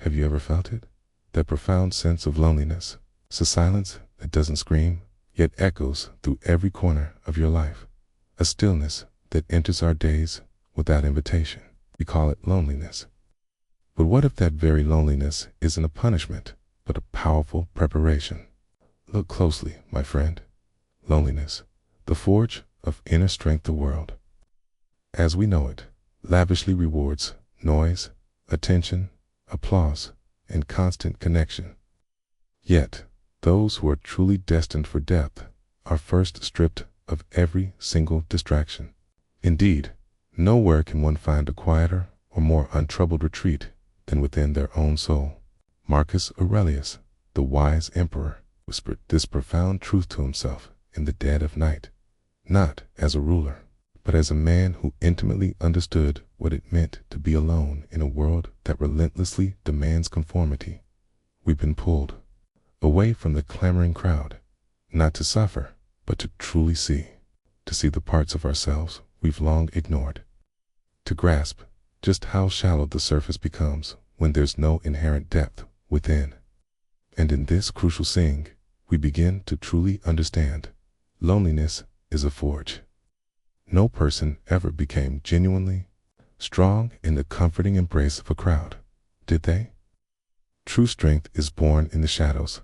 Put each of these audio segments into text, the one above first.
Have you ever felt it? That profound sense of loneliness. It's a silence that doesn't scream, yet echoes through every corner of your life. A stillness that enters our days without invitation. We call it loneliness. But what if that very loneliness isn't a punishment, but a powerful preparation? Look closely, my friend. Loneliness, the forge of inner strength the world, as we know it, lavishly rewards noise, attention, applause, and constant connection. Yet, those who are truly destined for depth are first stripped of every single distraction. Indeed, nowhere can one find a quieter or more untroubled retreat than within their own soul. Marcus Aurelius, the wise emperor, whispered this profound truth to himself in the dead of night, not as a ruler, but as a man who intimately understood what it meant to be alone in a world that relentlessly demands conformity. We've been pulled away from the clamoring crowd, not to suffer, but to truly see, to see the parts of ourselves we've long ignored, to grasp just how shallow the surface becomes when there's no inherent depth within. And in this crucial seeing, we begin to truly understand loneliness is a forge. No person ever became genuinely strong in the comforting embrace of a crowd, did they? True strength is born in the shadows.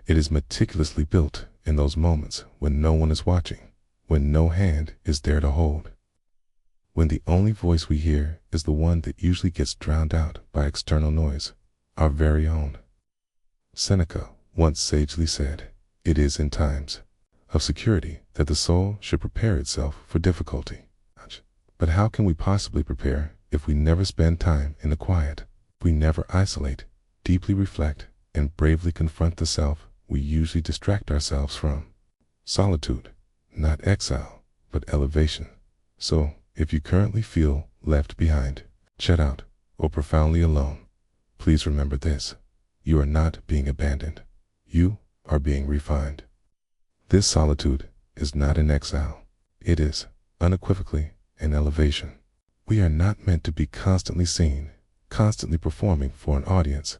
It is meticulously built in those moments when no one is watching, when no hand is there to hold, when the only voice we hear is the one that usually gets drowned out by external noise, our very own. Seneca once sagely said, "It is in times of security that the soul should prepare itself for difficulty." But how can we possibly prepare if we never spend time in the quiet, if we never isolate, deeply reflect, and bravely confront the self we usually distract ourselves from? Solitude, not exile, but elevation. So, if you currently feel left behind, shut out, or profoundly alone, please remember this: you are not being abandoned. You are being refined. This solitude is not an exile. It is, unequivocally, an elevation. We are not meant to be constantly seen, constantly performing for an audience.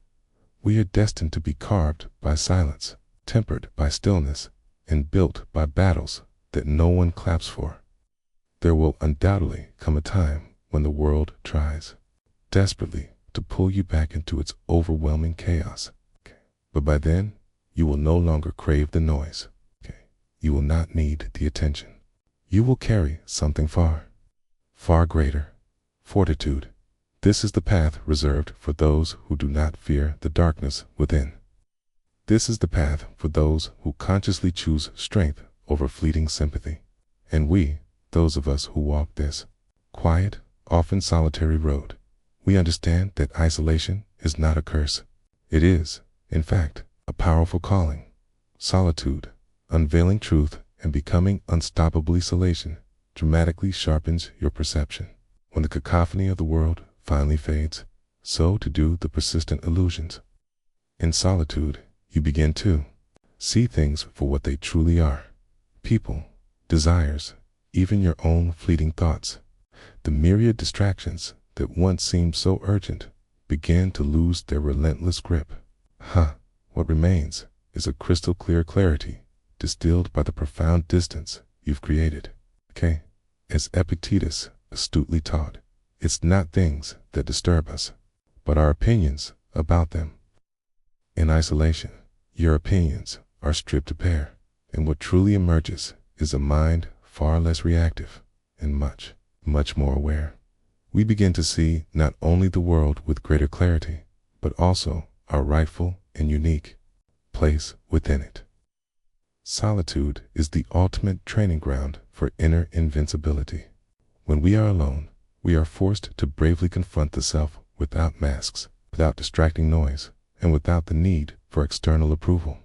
We are destined to be carved by silence, tempered by stillness, and built by battles that no one claps for. There will undoubtedly come a time when the world tries desperately to pull you back into its overwhelming chaos. But by then, you will no longer crave the noise. You will not need the attention. You will carry something far greater: fortitude. This is the path reserved for those who do not fear the darkness within. This is the path for those who consciously choose strength over fleeting sympathy. And we, those of us who walk this quiet, often solitary road, we understand that isolation is not a curse. It is, in fact, a powerful calling. Solitude, unveiling truth and becoming unstoppably salation, dramatically sharpens your perception. When the cacophony of the world finally fades, so to do the persistent illusions. In solitude, you begin to see things for what they truly are: people, desires, even your own fleeting thoughts. The myriad distractions that once seemed so urgent begin to lose their relentless grip. What remains is a crystal clear clarity distilled by the profound distance you've created. As Epictetus astutely taught, it's not things that disturb us, but our opinions about them. In isolation, your opinions are stripped bare, and what truly emerges is a mind far less reactive and much more aware. We begin to see not only the world with greater clarity, but also our rightful and unique place within it. Solitude is the ultimate training ground for inner invincibility. When we are alone, we are forced to bravely confront the self without masks, without distracting noise, and without the need for external approval.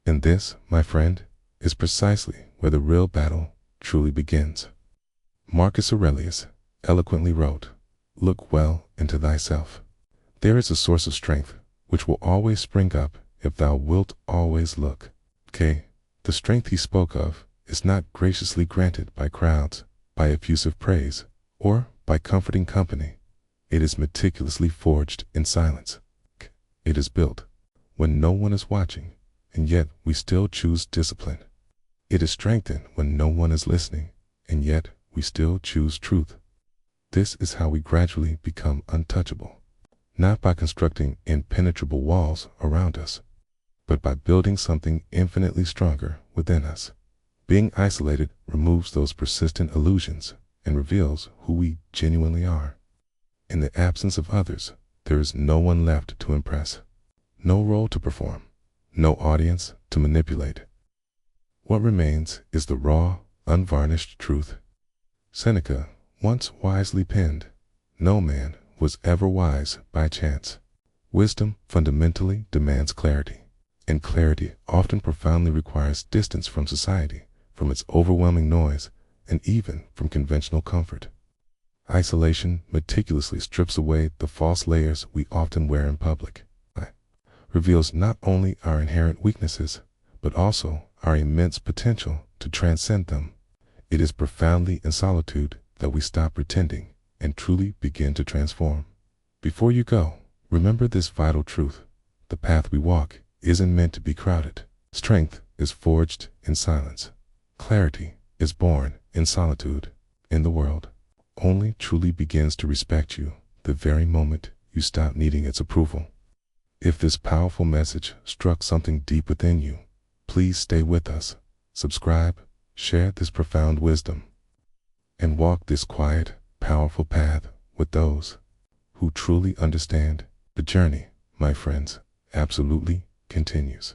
And this, my friend, is precisely where the real battle truly begins. Marcus Aurelius eloquently wrote, "Look well into thyself. There is a source of strength which will always spring up if thou wilt always look." The strength he spoke of is not graciously granted by crowds, by effusive praise, or by comforting company. It is meticulously forged in silence. It is built when no one is watching, and yet we still choose discipline. It is strengthened when no one is listening, and yet we still choose truth. This is how we gradually become untouchable, not by constructing impenetrable walls around us, but by building something infinitely stronger within us. Being isolated removes those persistent illusions and reveals who we genuinely are. In the absence of others, there is no one left to impress, no role to perform, no audience to manipulate. What remains is the raw, unvarnished truth. Seneca once wisely penned, "No man was ever wise by chance." Wisdom fundamentally demands clarity, and clarity often profoundly requires distance from society, from its overwhelming noise, and even from conventional comfort. Isolation meticulously strips away the false layers we often wear in public. It reveals not only our inherent weaknesses, but also our immense potential to transcend them. It is profoundly in solitude that we stop pretending and truly begin to transform. Before you go, remember this vital truth. The path we walk isn't meant to be crowded. Strength is forged in silence. Clarity is born in solitude. In the world only truly begins to respect you the very moment you stop needing its approval. If this powerful message struck something deep within you, please stay with us, subscribe, share this profound wisdom, and walk this quiet, powerful path with those who truly understand. The journey, my friends, absolutely continues.